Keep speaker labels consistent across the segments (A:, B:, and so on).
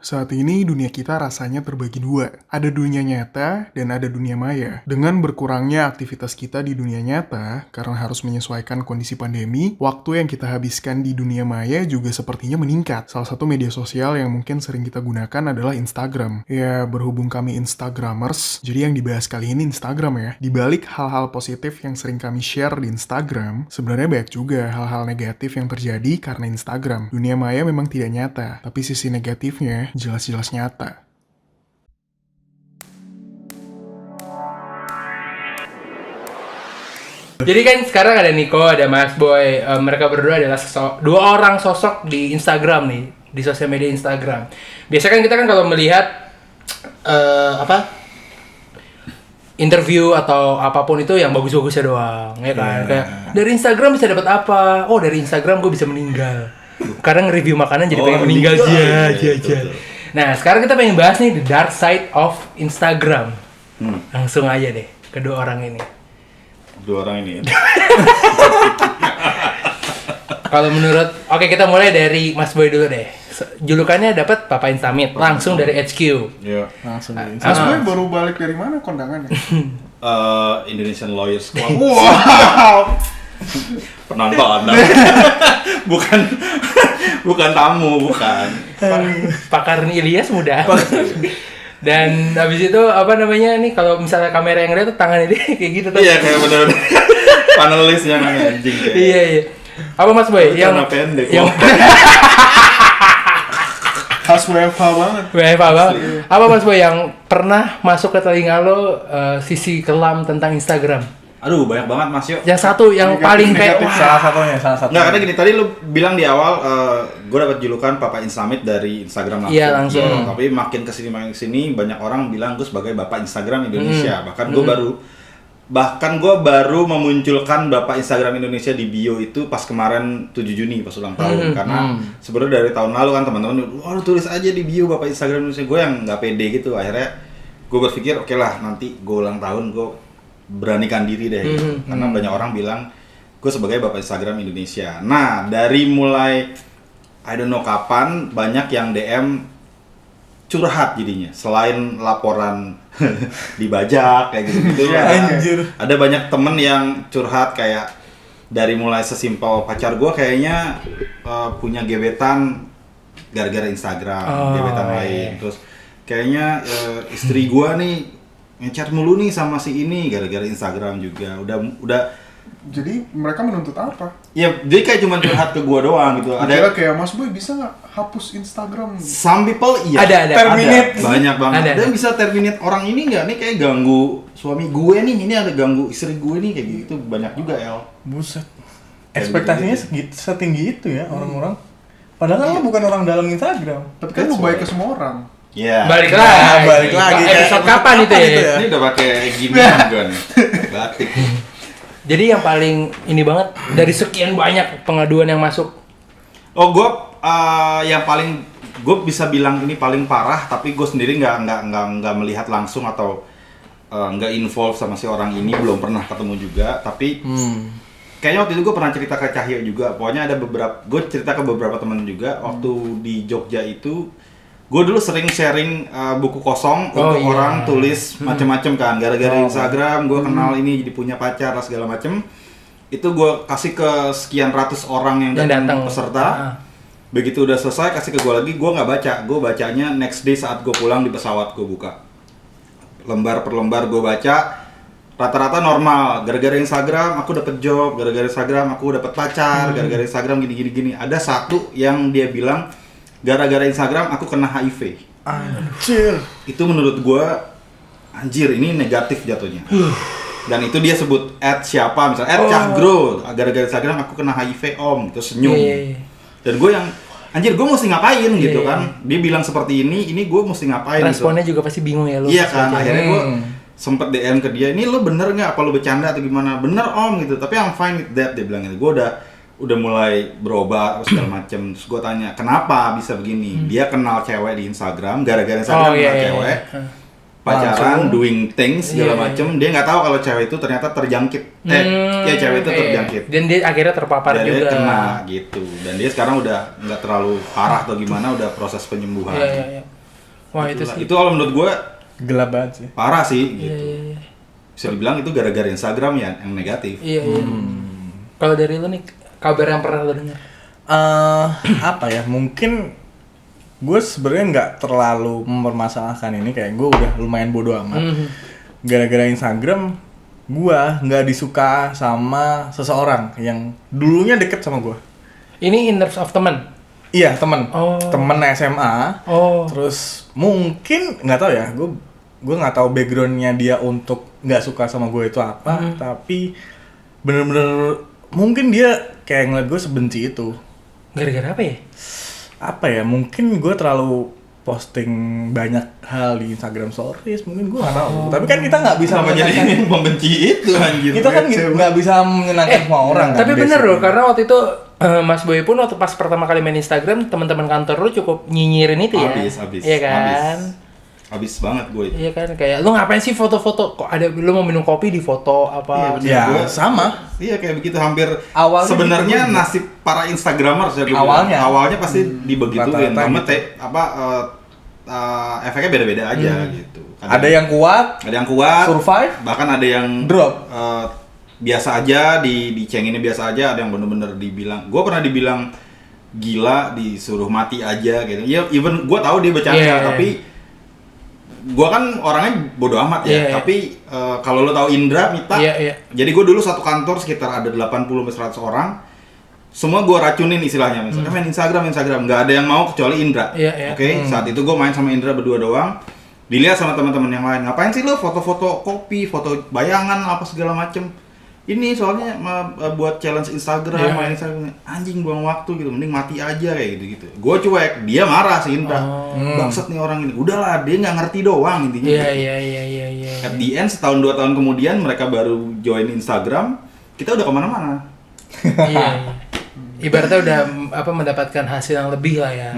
A: Saat ini dunia kita rasanya terbagi dua. Ada dunia nyata dan ada dunia maya. Dengan berkurangnya aktivitas kita di dunia nyata, karena harus menyesuaikan kondisi pandemi, waktu yang kita habiskan di dunia maya juga sepertinya meningkat. Salah satu media sosial yang mungkin sering kita gunakan adalah Instagram. Ya, berhubung kami Instagramers, jadi yang dibahas kali ini Instagram ya. Di balik hal-hal positif yang sering kami share di Instagram, sebenarnya banyak juga hal-hal negatif yang terjadi karena Instagram. Dunia maya memang tidak nyata, tapi sisi negatifnya jelas-jelas nyata.
B: Jadi kan sekarang ada Niko, ada Mas Boy. Mereka berdua adalah dua orang sosok di Instagram nih, di sosial media Instagram. Biasanya kan kita kalau melihat interview atau apapun itu yang bagus-bagusnya doang, ya kan? Kayak dari Instagram bisa dapat apa? Oh, dari Instagram gue bisa meninggal. Kadang review makanan jadi pengen meninggal aja. Nah, sekarang kita pengen bahas nih the dark side of Instagram. Langsung aja deh, kedua orang ini. Kalau menurut, oke, kita mulai dari Mas Boy dulu deh. Julukannya dapat Papa Instamit, langsung dari HQ.
C: Iya.
D: Langsung dari
A: Mas Boy baru balik dari mana kondangannya?
C: Indonesian Lawyers Club.
A: Wow!
C: Penonton. bukan tamu, bukan.
B: Pakar Ilyas muda. Dan habis itu nih kalau misalnya kamera yang lihat tuh tangan ini kayak gitu tuh.
C: Iya, kayak bener. Panelis yang anjing kayak.
B: Iya. Apa Mas Boy?
C: Yang pendek.
A: Khas WFH banget.
B: WFH banget. Apa Mas Boy yang pernah masuk ke telinga lo sisi kelam tentang Instagram?
C: Aduh, banyak banget Mas Yo.
B: Yang satu yang paling kayak wah.
D: salah satunya.
C: Nggak, karena gini, tadi lu bilang di awal gue dapat julukan Papa Instamit dari Instagram langsung.
B: Iya, langsung.
C: Tapi makin kesini banyak orang bilang gue sebagai Bapak Instagram Indonesia. Bahkan gue baru memunculkan Bapak Instagram Indonesia di bio itu pas kemarin 7 Juni pas ulang tahun. Karena sebenarnya dari tahun lalu kan teman-teman, wah lu tulis aja di bio Bapak Instagram Indonesia. Gue yang nggak pede gitu. Akhirnya gue berpikir oke lah, nanti gue ulang tahun gue beranikan diri deh gitu. Karena banyak orang bilang gue sebagai Bapak Instagram Indonesia. Nah, dari mulai I don't know kapan banyak yang DM curhat jadinya. Selain laporan dibajak kayak gitu-gitu. Ada banyak temen yang curhat kayak dari mulai sesimpel pacar gue kayaknya punya gebetan gara-gara Instagram, gebetan lain. Terus kayaknya istri gue nih ngechat mulu nih sama si ini gara-gara Instagram juga. Udah.
A: Jadi mereka menuntut apa?
C: Ya, dia kayak cuma curhat ke gua doang gitu.
A: Ada kayak Mas Boy bisa nggak hapus Instagram?
C: Some people iya.
B: Ada.
A: Terminate.
C: Banyak banget.
B: Ada.
C: Dan bisa terminate orang ini nggak nih kayak ganggu suami gue nih. Ini ada ganggu istri gue nih kayak gitu. Banyak juga El.
D: Buset. Ekspektasinya setinggi itu ya orang-orang. Padahal kan lo bukan orang dalam Instagram.
A: Tapi kan lu baik ke semua orang.
C: Iya.
B: Balik lagi.
D: Kayak
B: Episode kapan itu ya?
C: Ini udah pakai ginian gue nih. Batik.
B: Jadi yang paling ini banget dari sekian banyak pengaduan yang masuk.
C: Oh, gue yang paling gue bisa bilang ini paling parah, tapi gue sendiri nggak melihat langsung atau nggak involve sama si orang ini, belum pernah ketemu juga. Tapi kayaknya waktu itu gue pernah cerita ke Cahyo juga. Pokoknya ada gue cerita ke beberapa teman juga waktu di Jogja itu. Gue dulu sering sharing buku kosong untuk orang tulis macem-macem kan. Gara-gara Instagram gue kenal ini jadi punya pacar lah segala macem. Itu gue kasih ke sekian ratus orang yang datang peserta. Begitu udah selesai kasih ke gue lagi, gue nggak baca. Gue bacanya next day saat gue pulang di pesawat gue buka. Lembar per lembar gue baca. Rata-rata normal. Gara-gara Instagram aku dapet job. Gara-gara Instagram aku dapet pacar. Gara-gara Instagram gini. Ada satu yang dia bilang gara-gara Instagram aku kena HIV.
D: Anjir.
C: Itu menurut gue anjir, ini negatif jatuhnya. Dan itu dia sebut @siapa misalnya @cahgro, gara-gara Instagram aku kena HIV om, terus senyum. Dan gue yang anjir, gue mesti ngapain gitu kan. Dia bilang seperti ini gue mesti ngapain.
B: Responnya
C: gitu.
B: juga pasti bingung ya lu.
C: Iya kan, akhirnya gue sempet DM ke dia, ini lu bener nggak, apa lu bercanda atau gimana? Bener om gitu, tapi I'm fine with that, dia bilang gitu. Gue udah mulai berobat segala macem. Terus gue tanya kenapa bisa begini. Dia kenal cewek di Instagram, gara-gara Instagram kenal cewek. pacaran, doing things segala
B: Iya.
C: macem, dia nggak tahu kalau cewek itu ternyata terjangkit. Ya cewek itu terjangkit.
B: Dan dia akhirnya terpapar
C: Dan
B: juga.
C: dia kena gitu. Dan dia sekarang udah nggak terlalu parah atau gimana, udah proses penyembuhan.
B: Iya. Wah, itu sih.
C: Itu kalau menurut gue
D: Gelap banget sih.
C: parah sih
B: Iya,
C: gitu.
B: iya.
C: Bisa dibilang itu gara-gara Instagram ya yang negatif.
B: Iya. Kalau dari lu nih, kabar yang pernah lu dengar?
D: Apa ya? Mungkin gue sebenarnya nggak terlalu mempermasalahkan ini, kayak gue udah lumayan bodo amat. Gara-gara Instagram, gue nggak disuka sama seseorang yang dulunya deket sama gue.
B: Ini in terms of teman.
D: Iya, temen.
B: Oh.
D: Temen SMA.
B: Oh.
D: Terus mungkin nggak tahu ya, gue nggak tahu backgroundnya dia untuk nggak suka sama gue itu apa, tapi bener-bener mungkin dia kayak ngeliat gue sebenci itu.
B: Gara-gara apa ya?
D: Apa ya, mungkin gue terlalu posting banyak hal di Instagram Stories, mungkin gue nggak tahu. Tapi kan kita nggak bisa
C: Sama jadi
D: menyenangkan,
C: membenci itu anjir.
D: kita kan nggak bisa menyenangkan semua orang.
B: Tapi
D: kan,
B: bener loh,
D: basically.
B: karena waktu itu Mas Boy pun waktu pas pertama kali main Instagram, teman-teman kantor lu cukup nyinyirin itu ya.
C: Abis.
B: Iya kan?
C: Habis banget gue itu.
B: Iya kan, kayak lu ngapain sih foto-foto? Kok ada lu mau minum kopi di foto apa?
D: Ya,
C: Gua-
D: sama.
C: Iya kayak begitu hampir.
D: Awalnya
C: Sebenarnya
D: gitu.
C: nasib para Instagramers ya gua
D: Awalnya.
C: bilang. Awalnya pasti dibegituin.
D: Rata-rata
C: Cuma
D: gitu.
C: efeknya beda-beda aja gitu.
D: Ada yang kuat,
C: ada yang kuat,
D: survive,
C: bahkan ada yang
D: drop.
C: biasa aja, dicenginnya biasa aja, ada yang bener-bener dibilang. Gue pernah dibilang gila, disuruh mati aja gitu. Ya even gue tahu dia bercanda,
B: Yeah.
C: tapi gue kan orangnya bodo amat ya.
B: Yeah, yeah.
C: Tapi kalau lo tahu Indra, Mita,
B: Iya.
C: jadi gue dulu satu kantor sekitar ada 80-100 orang. Semua gue racunin istilahnya, misalnya main Instagram, nggak ada yang mau kecuali Indra.
B: Iya.
C: Oke, saat itu gue main sama Indra berdua doang. Dilihat sama teman-teman yang lain, ngapain sih lo foto-foto kopi, foto bayangan apa segala macem. Ini soalnya buat challenge Instagram,
B: Iya.
C: main Instagram. Anjing buang waktu gitu, mending mati aja kayak gitu. Gue cuek, dia marah si Indra. Bangsat nih orang ini. Udahlah, dia nggak ngerti doang intinya.
B: Iya.
C: At the end, setahun 2 tahun kemudian mereka baru join Instagram, kita udah kemana-mana.
B: Iya. Ibaratnya udah mendapatkan hasil yang lebih lah ya.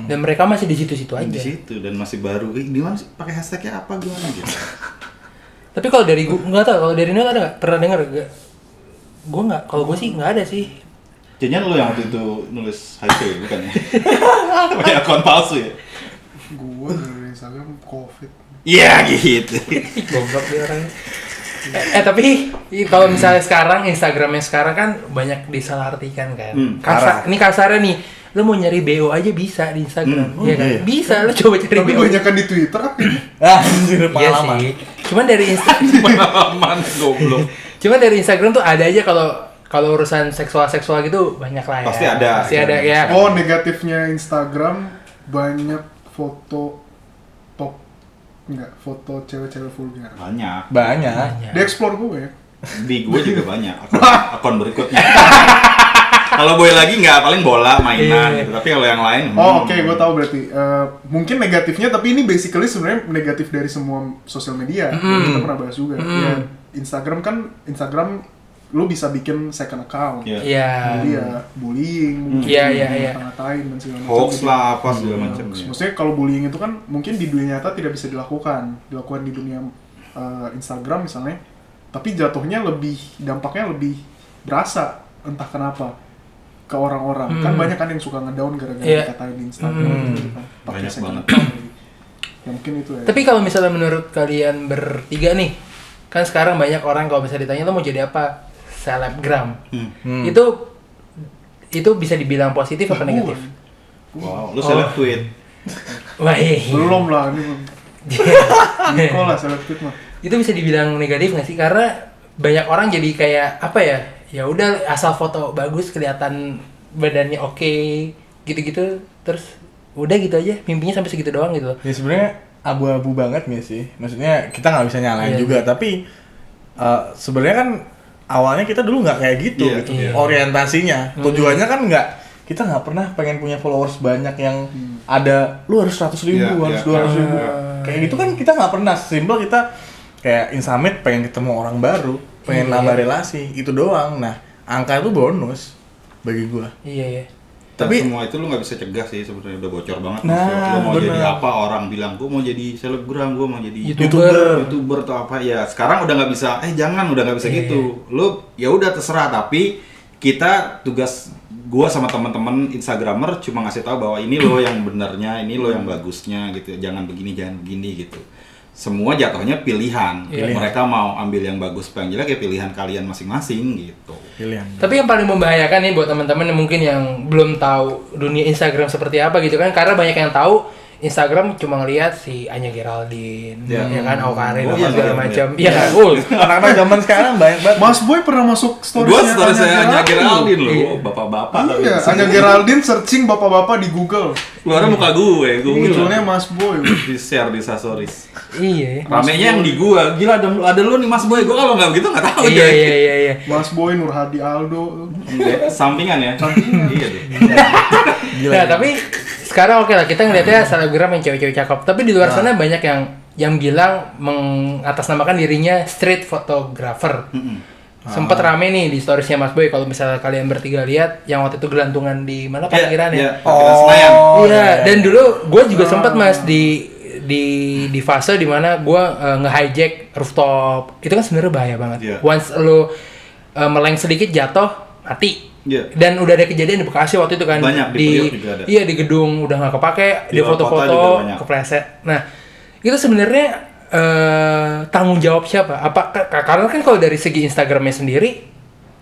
B: Dan mereka masih di situ-situ aja.
C: Di situ dan masih baru. Gimana sih pakai hashtagnya apa gimana gitu?
B: Tapi kalau dari gue nggak tahu, kalau dari Nil ada nggak? Pernah dengar gak? Gue nggak. Kalau gue sih nggak ada sih.
C: Jangan lo yang waktu itu nulis HIV bukan ya? Pakai akun palsu ya?
A: Gue dari Instagram COVID.
C: Iya gitu.
B: Goblok dia orangnya. Tapi kalau misalnya sekarang Instagramnya sekarang kan banyak disalahartikan kan. Ini kasarnya nih, lu mau nyari BO aja bisa di Instagram, ya kan?
D: iya.
B: Bisa, lu coba cari
A: Tapi
B: BO.
A: banyak kan di Twitter apa ini?
D: Anjir,
B: Iya
D: pengalaman.
B: sih. Cuman dari Instagram,
C: Pengalaman goblok.
B: cuman dari Instagram tuh ada aja kalau urusan seksual gitu banyak lah ya.
C: Pasti ada.
B: Pasti ada ya.
A: Oh, negatifnya Instagram banyak foto top, enggak, foto cewek-cewek vulgar.
C: Banyak.
D: Banyak.
A: Di explore gue ya.
C: Di gue juga banyak akun berikutnya. Kalau boy lagi nggak, paling bola mainan gitu. Tapi kalau yang lain
A: Oh, oke, gue tahu berarti. Mungkin negatifnya, tapi ini basically sebenarnya negatif dari semua sosial media. Kita pernah bahas juga. Ya, Instagram lu bisa bikin second account.
C: Iya.
B: Iya.
A: Jadi ya bullying, mungkin
B: Iya.
A: ngata-ngatain dan segala macam.
C: Hoax
A: Jadi,
C: lah apa segala macam.
A: Maksudnya kalau bullying itu kan mungkin di dunia nyata tidak bisa dilakukan di dunia Instagram misalnya. Tapi jatuhnya dampaknya lebih berasa, entah kenapa, ke orang-orang. Kan banyak kan yang suka ngedown gara-gara
B: Iya.
A: dikatain di Instagram gitu kan. Pakai
C: Banyak
A: second
C: banget.
A: account lagi. Ya mungkin itu ya.
B: Tapi kalau misalnya menurut kalian bertiga nih, kan sekarang banyak orang kalau misalnya ditanya lo mau jadi apa? Selebgram. Itu bisa dibilang positif apa negatif?
C: Wow, lu seleb tweet.
B: Wah,
A: Belum lah, ini Niko lah seleb tweet mah.
B: itu bisa dibilang negatif nggak sih? Karena banyak orang jadi kayak apa ya? Ya udah asal foto bagus kelihatan badannya oke, gitu-gitu, terus udah gitu aja, mimpinya sampai segitu doang gitu.
D: Ya sebenarnya abu-abu banget nggak sih? Maksudnya kita nggak bisa nyalain
B: Iya.
D: juga, tapi sebenarnya kan awalnya kita dulu nggak kayak gitu,
C: Iya,
D: gitu.
B: iya.
D: Orientasinya, tujuannya kan kita nggak pernah pengen punya followers banyak yang ada lu harus 100.000,
C: Iya,
D: harus
C: iya.
D: 200.000, kayak gitu kan kita nggak pernah. Simpel kita kayak Instamit pengen ketemu orang baru, pengen
B: Iya.
D: nambah relasi, itu doang. Nah angka itu bonus bagi gua.
B: Iya ya.
D: Tapi
C: semua itu lu nggak bisa cegah sih sebenarnya, udah bocor banget.
D: Nah,
C: Maksudnya, lu mau
D: bener.
C: jadi apa, orang bilang gue mau jadi selebgram, gue mau jadi
B: YouTuber.
C: atau apa ya. Sekarang udah nggak bisa, jangan, udah nggak bisa gitu. Lu ya udah terserah, tapi kita tugas gua sama teman-teman Instagramer cuma ngasih tahu bahwa ini lo yang benernya, ini lo yang bagusnya gitu. Jangan begini gitu. Semua jatuhnya pilihan. Mereka mau ambil yang bagus apa yang jelek ya pilihan kalian masing-masing gitu.
D: pilihan.
B: Tapi yang paling membahayakan nih buat teman-teman yang mungkin yang belum tahu dunia Instagram seperti apa gitu kan, karena banyak yang tahu Instagram cuma ngelihat si Anya Geraldine, ya kan, Aukarin
C: Oh,
B: apa
C: iya,
B: segala
C: iya,
B: macam.
C: iya.
B: Iya kan,
D: Anak-anak zaman sekarang banyak banget.
A: Mas Boy pernah masuk story
C: Gua story saya Anya Geraldine loh, bapak-bapak.
A: Iya, Anya Geraldine searching bapak-bapak di Google.
C: Keluarnya muka gue
A: Munculnya Mas Boy.
C: di share di Sasoris.
B: Iya.
C: Ramenya yang di gua, gila ada lu nih Mas Boy, gua kalau nggak begitu nggak tahu
B: Iya
C: coy.
B: iya.
A: Mas Boy, Nur Hadi Aldo.
C: Enggak, sampingan ya. Iya tuh.
B: Nah, tapi sekarang oke lah, kita ngeliatnya selebgram yang cewek-cewek cakep. Tapi di luar sana banyak yang bilang mengatasnamakan dirinya street photographer. Sempet rame nih di storiesnya Mas Boy, kalau misalnya kalian bertiga lihat yang waktu itu gelantungan di mana parkiran ya.
C: Parkiran Senayan.
B: Iya, dan dulu gue juga sempat Mas di fase dimana gue nge-hijack rooftop. Itu kan sebenarnya bahaya banget.
C: Iya.
B: Once lo meleng sedikit jatuh, mati.
C: Iya.
B: Dan udah ada kejadian di Bekasi waktu itu kan.
C: Banyak, di Priok juga ada.
B: Iya, di gedung udah nggak kepake,
C: Di
B: di
C: luar kota juga
B: foto-foto
C: banyak.
B: kepleset. Nah, itu sebenarnya tanggung jawab siapa? Karena kan kalau dari segi Instagramnya sendiri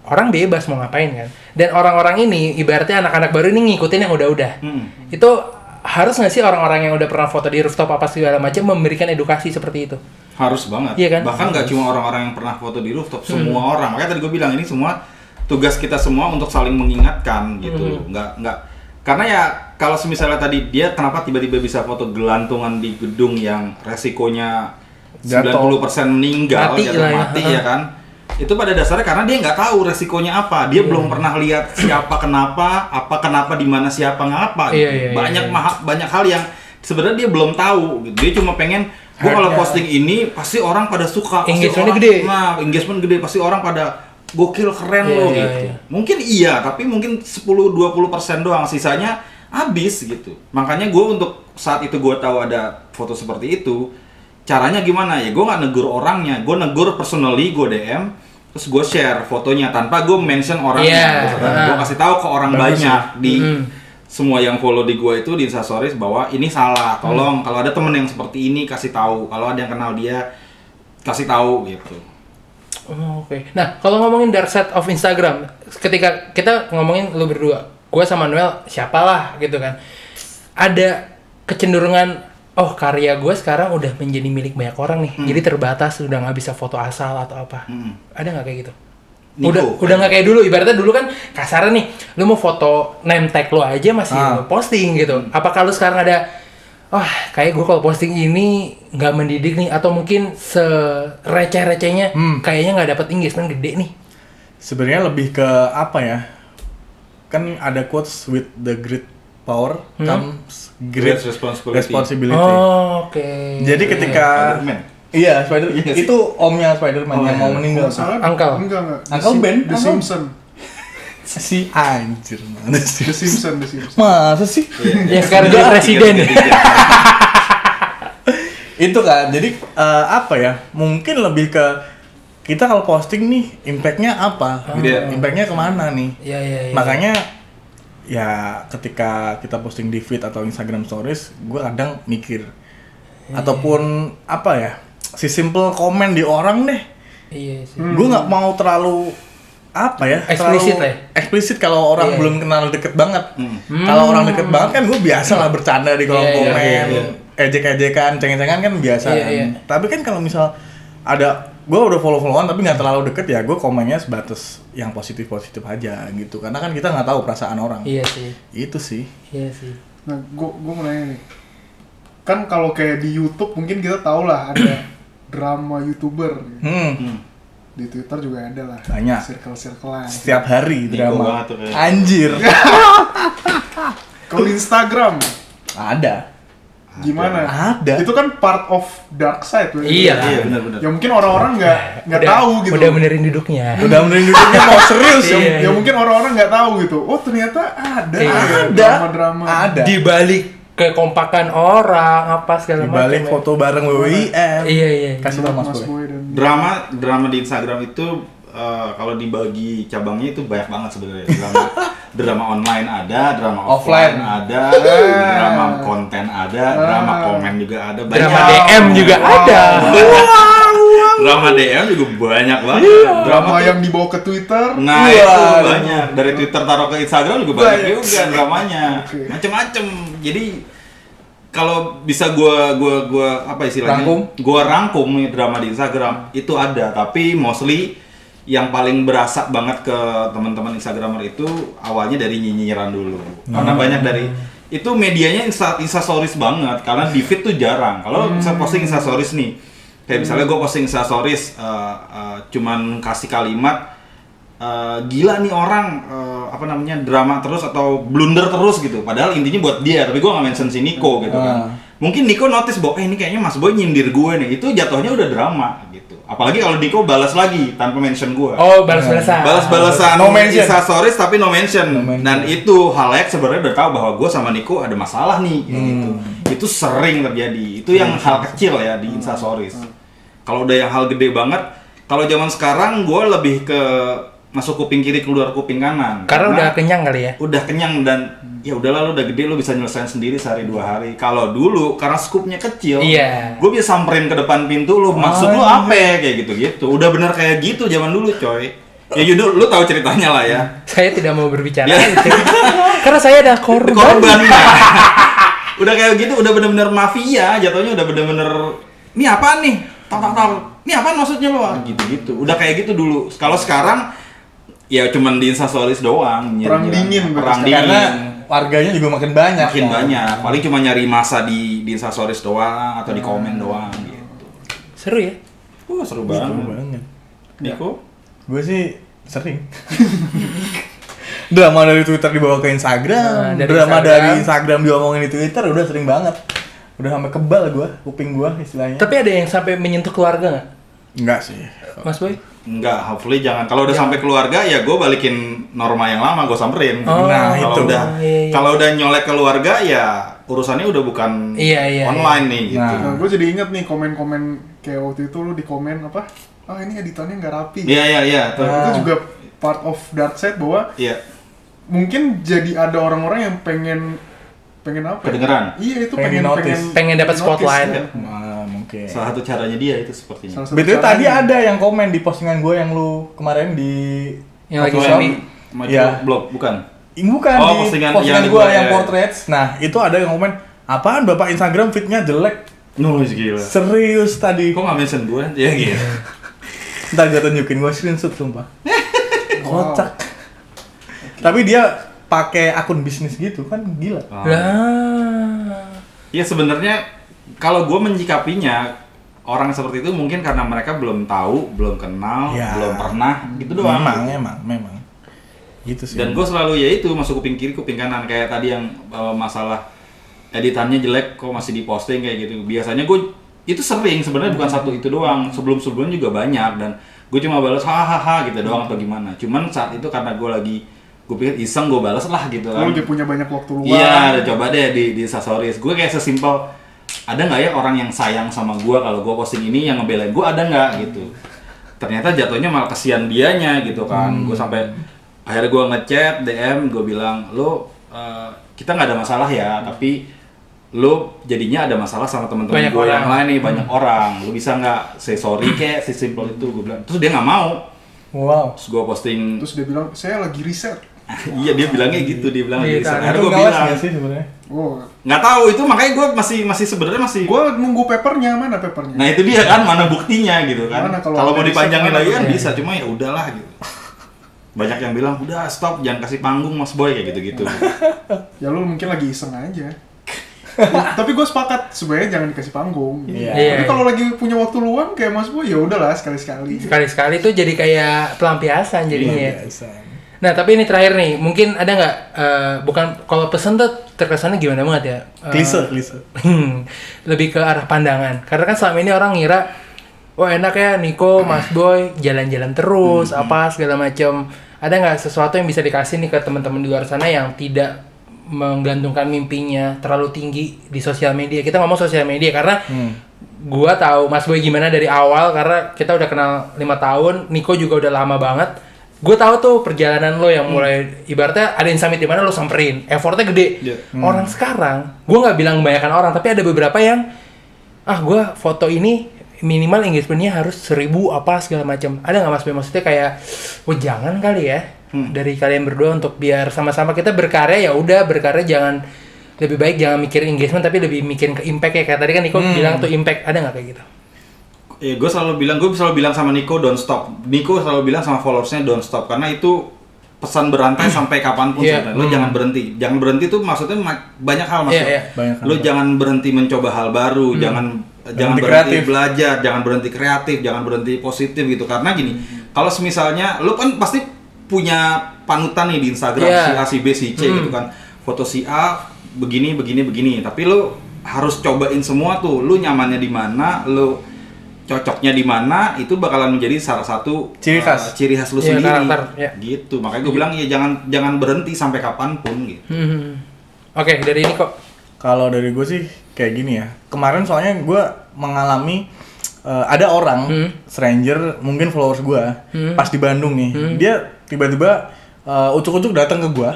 B: orang bebas mau ngapain kan. Dan orang-orang ini ibaratnya anak-anak baru ini ngikutin yang udah-udah. Itu harus nggak sih orang-orang yang udah pernah foto di rooftop apa segala macam memberikan edukasi seperti itu?
C: Harus banget.
B: Iya kan?
C: Bahkan nggak cuma orang-orang yang pernah foto di rooftop, semua orang. Makanya tadi gue bilang ini semua tugas kita semua untuk saling mengingatkan gitu. Nggak karena ya kalau misalnya tadi dia kenapa tiba-tiba bisa foto gelantungan di gedung yang resikonya 90% meninggal,
B: Mati
C: jatuh
B: lah ya.
C: mati ya kan? Itu pada dasarnya karena dia nggak tahu resikonya apa. Dia belum pernah lihat siapa kenapa di mana siapa ngapa.
B: Iya,
C: Banyak hal yang sebenarnya dia belum tahu. Gitu. Dia cuma pengen gua kalau posting ini pasti orang pada suka,
B: Engagement-nya
C: pasti
B: gede.
C: Engagement gede, pasti orang pada gokil keren
B: Iya,
C: loh
B: iya,
C: gitu.
B: iya.
C: Mungkin iya, tapi mungkin 10-20% doang, sisanya habis gitu. Makanya gue untuk saat itu gue tahu ada foto seperti itu, caranya gimana ya? Gue nggak negur orangnya, gue negur personally, gue DM, terus gue share fotonya tanpa gue mention orangnya.
B: Iya.
C: Gue kasih tahu ke orang
D: Bagus
C: banyak di
B: Mm.
C: semua yang follow di gue itu di Instastories bahwa ini salah. Tolong kalau ada temen yang seperti ini kasih tahu. Kalau ada yang kenal dia kasih tahu gitu.
B: Oh, oke. Nah, kalau ngomongin dark side of Instagram, ketika kita ngomongin lu berdua, gue sama Noel siapalah gitu kan. Ada kecenderungan, oh karya gue sekarang udah menjadi milik banyak orang nih. Jadi terbatas, udah nggak bisa foto asal atau apa. Ada nggak kayak gitu?
C: Niko,
B: Udah nggak kayak dulu. Ibaratnya dulu kan kasarnya nih, lu mau foto name tag lo aja masih lu posting gitu. Apakah lu sekarang ada, wah kayak gue kalau posting ini nggak mendidik nih, atau mungkin receh-recehnya kayaknya nggak dapat engagement gede nih.
D: Sebenarnya lebih ke apa ya? Kan ada quotes with the great power comes great responsibility.
B: Oh, oke.
D: Jadi ketika
C: Spider-Man.
D: iya itu omnya Spider-Man yang mau meninggal.
A: Salah?
B: Uncle.
A: Enggak.
D: Uncle Ben?
A: The
D: Uncle?
A: Simpson.
D: Si anjir mana sih?
A: The Simpson.
D: Masa sih?
B: Yang sekarang jadi presiden ya.
D: Itu kan, jadi apa ya? Mungkin lebih ke kita kalau posting nih, impact-nya apa? Gitu.
C: Iya.
D: Impact-nya kemana nih?
B: Iya.
D: Makanya ya ketika kita posting di feed atau Instagram Stories, gue kadang mikir ataupun apa ya? Si simple komen di orang deh.
B: Iya sih.
D: Gue nggak mau terlalu apa ya?
B: Eksplisit
D: terlalu
B: lah ya?
D: Eksplisit kalau orang
B: Iya.
D: belum kenal deket banget. Kalau orang deket banget kan gue biasa lah bercanda di kolom
B: Iya, iya,
D: komen,
C: iya.
D: ejek-ejekan, cengeng-cengan kan biasa
B: Iya,
D: kan.
B: iya.
D: Tapi kan kalau misal ada gue udah follow-followan tapi nggak terlalu deket ya, gue komennya sebatas yang positif-positif aja gitu. Karena kan kita nggak tahu perasaan orang.
B: Iya sih.
D: Itu sih.
B: Iya sih.
A: Nah, gue mau nanya nih. Kan kalau kayak di YouTube mungkin kita tahu lah ada drama YouTuber. Di Twitter juga ada lah.
D: Banyak.
A: Circle-circlean.
D: Setiap hari
C: Niko
D: drama.
C: banget tuh kayaknya.
D: Anjir.
A: Kalau di Instagram,
D: Ada.
A: Gimana?
D: Ada.
A: Itu kan part of dark side.
B: Iya.
C: Iya benar-benar.
A: Ya mungkin orang-orang nggak tahu gitu.
B: Udah benerin duduknya.
D: Udah menunjuknya mau serius ya.
B: Iya.
A: Ya mungkin orang-orang nggak tahu gitu. Oh ternyata ada
B: Iya.
A: ya
D: Ada.
A: drama-drama.
D: Ada.
B: Di balik kekompakan orang apa segala
D: Di
B: macam.
D: balik foto bareng WWIM.
B: Iya.
D: Kasih tau Mas
A: Mas
D: Boy.
A: Boy dan
C: Drama di Instagram itu kalau dibagi cabangnya itu banyak banget sebenarnya. Drama online ada, drama offline ada, drama konten ada, drama komen juga ada, banyak.
B: Drama DM juga ada.
C: Drama DM juga banyak banget.
A: drama
C: tuh-
A: yang dibawa ke Twitter.
C: Nah
D: Wah.
C: itu banyak, dari Twitter taruh ke Instagram juga banyak
D: Banyak.
C: juga dramanya,
A: Oke.
C: macem-macem. Jadi kalau bisa gua apa istilahnya?
D: Rangkum?
C: Gua rangkum nih drama di Instagram itu ada, tapi mostly yang paling berasa banget ke teman-teman Instagramer itu awalnya dari nyinyiran dulu. Karena banyak dari itu medianya Insta stories banget, karena di feed tuh jarang. Kalau bisa posting Insta stories nih, kayak misalnya gue posting Insta stories cuman kasih kalimat gila nih orang apa namanya drama terus atau blunder terus gitu. Padahal intinya buat dia, tapi gue nggak mention si Nico gitu kan. Mungkin Nico notice bahwa ini kayaknya Mas Boy nyindir gue nih. Itu jatuhnya udah drama gitu. Apalagi kalau Nico balas lagi tanpa mention gue.
B: Oh, balas-balasan.
C: Balas-balasan
D: No mention.
C: Insta stories tapi no mention.
D: No mention.
C: Dan itu halayak sebenarnya udah tahu bahwa gue sama Nico ada masalah nih kayak gitu. Itu sering terjadi. Itu yang hal kecil ya di Insta stories. Kalau udah yang hal gede banget, kalau zaman sekarang gue lebih ke masuk kuping kiri keluar kuping kanan.
B: Karena udah kenyang kali ya.
C: Udah kenyang dan ya udahlah lu udah gede lu bisa nyelesain sendiri sehari 2 hari. Kalau dulu karena skupnya kecil,
B: Iya.
C: gue bisa samperin ke depan pintu lu, maksud lu apa ya? Kayak gitu-gitu. Udah bener kayak gitu zaman dulu coy. Ya Yudul, lu tahu ceritanya lah ya.
B: Saya tidak mau berbicara
C: Ya.
B: itu. Karena saya ada korban.
C: Korbannya. Udah kayak gitu, udah bener-bener mafia, jatuhnya udah bener-bener ini apa nih? Tahu. Ini apa maksudnya lo? Gitu-gitu. Udah kayak gitu dulu. Kalau sekarang ya cuman di Insta stories doang.
A: Perang dingin,
C: Perang
A: berarti.
C: dingin.
D: Karena warganya juga makin banyak.
C: Makin
D: kan?
C: banyak. Paling cuma nyari masa di Insta stories doang atau di komen doang gitu.
B: Seru ya?
C: Seru
D: Seru
C: banget.
D: banget.
C: Niko?
D: Gue sih sering. Drama dari Twitter dibawa ke Instagram,
B: Dari
D: drama
B: Instagram.
D: dari Instagram diomongin di Twitter udah sering banget. Udah sampai kebal gue, kuping gue istilahnya.
B: Tapi ada yang sampai menyentuh keluarga nggak,
D: Enggak sih.
B: Mas Boy?
C: Enggak, hopefully jangan. Kalau udah sampai keluarga ya gue balikin norma yang lama, gue samperin.
B: Oh,
D: Nah,
C: Kalau
D: itu.
C: udah
B: Iya.
C: kalau udah nyolek keluarga ya urusannya udah bukan
B: Iya.
C: online nih gitu.
A: Nah, gue jadi inget nih komen-komen kayak waktu itu lu di komen apa? Ah ini editannya nggak rapi.
C: Iya. Tuh.
A: Itu juga part of dark side bahwa
C: Iya.
A: mungkin jadi ada orang-orang yang pengen apa? ya?
C: Kedengeran.
A: Iya itu
D: Pengen
A: pengen
B: Pengen dapat
A: notice,
B: spotlight.
A: ya.
D: Nah, mungkin.
C: Salah satu caranya dia itu sepertinya.
A: Salah satu
D: Betul tadi
A: caranya.
D: ada yang komen di postingan gue yang lu kemarin di
B: Yang lagi
D: Photoshop.
B: showing.
C: Maju
D: Iya.
C: blog bukan.
D: Bukan
C: Oh,
D: di
C: postingan
D: postingan
C: yang
D: gue
C: gua,
D: yang
C: ya.
D: portraits. Nah, itu ada yang komen, apaan bapak Instagram fitnya jelek?
C: Nulis gila.
D: Serius tadi.
C: Kok nggak mention gue? Ya gitu.
D: Ntar gue tunjukin, gue screenshot sumpah. Kocak. Tapi dia pakai akun bisnis gitu kan gila.
B: Lah.
C: Ya sebenarnya kalau gue menyikapinya orang seperti itu mungkin karena mereka belum tahu, belum kenal,
D: Ya.
C: belum pernah gitu doang.
D: Memang. Gitu sih.
C: Dan gue selalu ya itu masuk kuping kiri kuping kanan kayak tadi yang masalah editannya jelek kok masih diposting kayak gitu. Biasanya gue itu sering sebenarnya bukan satu itu doang, sebelumnya juga banyak dan gue cuma balas hahaha gitu doang atau gimana. Cuman saat itu karena gue pikir iseng gue balas lah gitu kan.
A: Lu dia punya banyak waktu luang.
C: Iya, coba deh di Instastories. Gue kayak sesimpel ada nggak ya orang yang sayang sama gue kalau gue posting ini yang ngebelain gue ada nggak gitu. Ternyata jatuhnya malah kesian dianya gitu kan. Gue sampai akhirnya gue ngechat DM gue bilang lo kita nggak ada masalah ya tapi lo jadinya ada masalah sama teman-teman
B: Banyak
C: gue
B: orang.
C: yang lain nih banyak orang. Lo bisa nggak say sorry kayak sesimpel itu gue bilang. Terus dia nggak mau.
D: Wow.
C: Terus gue posting.
A: Terus dia bilang, saya lagi riset.
C: Iya dia bilangnya gitu dia bilang
B: Iya,
C: gitu.
B: kan.
C: Akhirnya
D: Itu
C: gue
D: ngawas
C: bilang
D: nggak sih sebenarnya?
A: Oh,
C: nggak tahu itu makanya gue masih sebenarnya masih
A: gue nunggu papernya, mana papernya?
C: nah itu dia kan mana buktinya gitu kan
A: Mana kalau
C: kalau mau
A: ada
C: dipanjangin
A: riset,
C: lagi kan
A: mana
C: bisa cuma ya udahlah gitu banyak yang bilang udah stop jangan kasih panggung Mas Boy kayak gitu
A: Ya lu mungkin lagi iseng aja. Tapi gue sepakat sebenarnya jangan dikasih panggung.
D: Iya.
A: Tapi kalau lagi punya waktu luang kayak Mas Boy ya udahlah sekali-sekali.
B: Sekali-sekali tuh jadi kayak pelampiasan jadinya ya.
D: Biasa.
B: Nah, tapi ini terakhir nih, mungkin ada nggak, bukan, kalau pesan tuh terkesannya gimana banget ya?
D: Klise.
B: Lebih ke arah pandangan. Karena kan selama ini orang ngira, wah enak ya Niko, Mas Boy, jalan-jalan terus, apa segala macam. Ada nggak sesuatu yang bisa dikasih nih ke teman-teman di luar sana yang tidak menggantungkan mimpinya terlalu tinggi di sosial media? Kita ngomong sosial media karena gua tahu Mas Boy gimana dari awal, karena kita udah kenal 5 tahun, Niko juga udah lama banget. Gue tahu tuh perjalanan lo yang mulai ibaratnya ada summit di mana lo samperin, effortnya gede. Orang sekarang, gue nggak bilang kebanyakan orang, tapi ada beberapa yang gue foto ini minimal engagementnya harus 1000 apa segala macam. Ada nggak Mas Boy? Maksudnya kayak, jangan kali ya dari kalian berdua untuk biar sama-sama kita berkarya, ya udah berkarya, jangan, lebih baik jangan mikir engagement tapi lebih mikirin ke impact ya. Kayak tadi kan Niko bilang tuh impact, ada nggak kayak gitu?
C: Gue selalu bilang sama Niko don't stop. Niko selalu bilang sama followersnya don't stop, karena itu pesan berantai sampai kapanpun sebenarnya. Lo jangan berhenti. Jangan berhenti tuh maksudnya banyak hal maksudnya.
D: Banyak hal.
C: Lo jangan berhenti mencoba hal baru, jangan berhenti
D: kreatif.
C: belajar, jangan berhenti kreatif, jangan berhenti positif gitu. Karena gini, kalau misalnya lo kan pasti punya panutan nih di Instagram, si A, si B, si C gitu kan. Foto si A begini, tapi lo harus cobain semua tuh. Lo nyamannya di mana, lo cocoknya di mana, itu bakalan menjadi salah satu ciri khas lu sendiri.
B: Karakter, ya.
C: Gitu. Makanya gue bilang ya jangan berhenti sampai kapanpun gitu.
B: Oke, dari ini kok.
D: Kalau dari gue sih kayak gini ya. Kemarin soalnya gue mengalami ada orang stranger, mungkin followers gue pas di Bandung nih. Dia tiba-tiba ucuk-ucuk datang ke gue.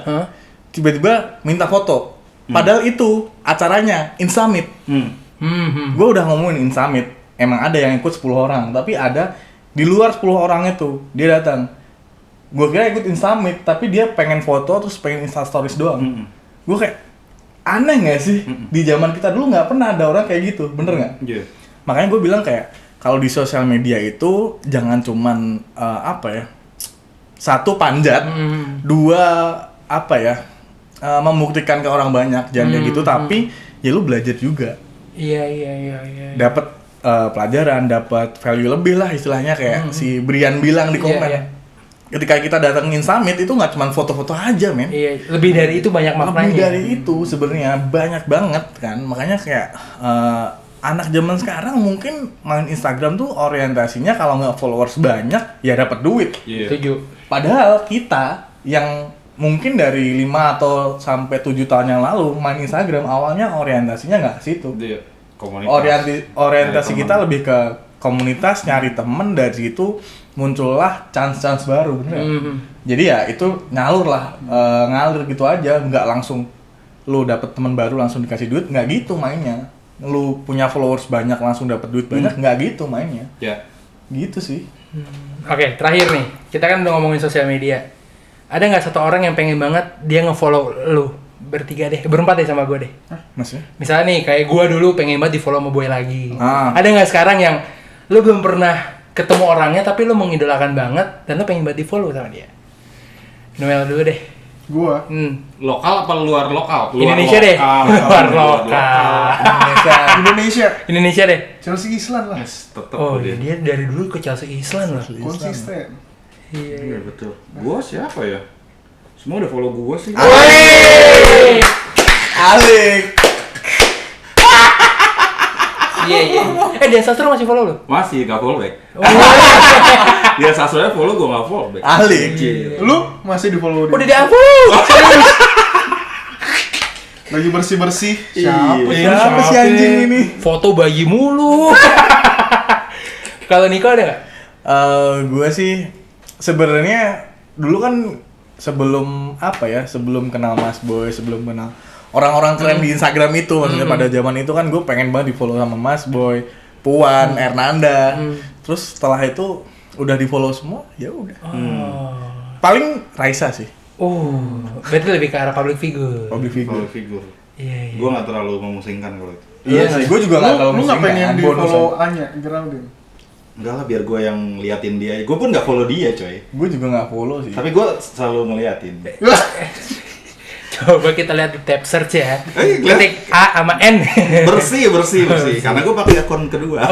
D: Tiba-tiba minta foto. Padahal itu acaranya Insummit. Gue udah ngomongin Insummit. Emang ada yang ikut 10 orang, tapi ada di luar 10 orang itu dia datang. Gue kira ikut Insummit, tapi dia pengen foto terus pengen Insta Stories doang. Gue kayak aneh nggak sih? Di zaman kita dulu nggak pernah ada orang kayak gitu, bener nggak?
C: Yeah.
D: Makanya gue bilang kayak kalau di sosial media itu jangan cuman satu panjat, dua membuktikan ke orang banyak, jangan kayak gitu. Tapi ya lu belajar juga.
B: Iya.
D: Dapat pelajaran, dapat value lebih lah istilahnya, kayak si Brian bilang di komen.
B: Iya.
D: Ketika kita datengin Summit itu nggak cuma foto-foto aja, men.
B: Iya, lebih dari itu banyak maknanya.
D: Lebih dari itu sebenarnya banyak banget kan. Makanya kayak anak zaman sekarang mungkin main Instagram tuh orientasinya kalau nggak followers banyak ya dapat duit.
B: Setuju.
D: Padahal kita yang mungkin dari 5 atau sampai 7 tahun yang lalu main Instagram awalnya orientasinya nggak ke situ. Orientasi kita lebih ke komunitas, nyari temen, dari situ muncullah chance baru, bener. Jadi ya itu ngalir gitu aja, nggak langsung lu dapet temen baru langsung dikasih duit, nggak gitu mainnya. Lu punya followers banyak langsung dapet duit banyak, nggak gitu mainnya. Gitu sih.
B: Oke, terakhir nih, kita kan udah ngomongin sosial media. Ada nggak satu orang yang pengen banget dia nge-follow lu? Berempat deh sama gue deh.
D: Maksudnya?
B: Misalnya nih, kayak gue dulu pengen banget di follow sama Boy lagi.
D: Ada
B: nggak sekarang yang lu belum pernah ketemu orangnya tapi lu mengidolakan banget dan lu pengen banget di follow sama dia? Noel dulu deh.
A: Gua
C: Lokal apa luar lokal?
B: Indonesia deh. Luar lokal. Indonesia deh.
A: Chelsea Island lah.
C: Tetep
B: Oh, dia dari dulu ke Chelsea Island loh.
A: Konsisten.
C: Iya betul. Gua siapa ya? Semua udah follow gua sih.
D: Alik.
B: Iya. Dian Sastro masih follow lu?
C: Masih gak follow back. Dia Sastronya follow, gua gak follow back.
D: Alik.
A: Lu masih di follow dia?
B: Udah di-unfollow.
A: Lagi bersih-bersih.
D: Siapa sih anjing ini?
B: Foto bayi mulu. Kalau Niko ada nggak?
D: Gue sih sebenarnya dulu kan sebelum kenal Mas Boy, sebelum kenal orang-orang keren di Instagram itu, maksudnya pada zaman itu kan gue pengen banget di follow sama Mas Boy, Puan, Ernanda. Terus setelah itu udah di follow semua, ya udah. Paling Raisa sih.
B: Berarti lebih ke arah public figure.
C: Public figure.
B: Iya.
C: Gua nggak terlalu memusingkan kalau itu.
D: Iya sih, gue juga nggak terlalu
A: Lu nggak pengen di
D: bonusan.
A: follow Anya Geraldine?
C: Enggak lah, biar gue yang liatin dia. Gue pun nggak follow dia, coy.
D: Gue juga nggak follow sih.
C: Tapi gue selalu ngeliatin.
B: Coba kita lihat di tab search ya.
C: Lihat.
B: Ketik A sama N.
C: Bersih. Karena gue pakai akun kedua.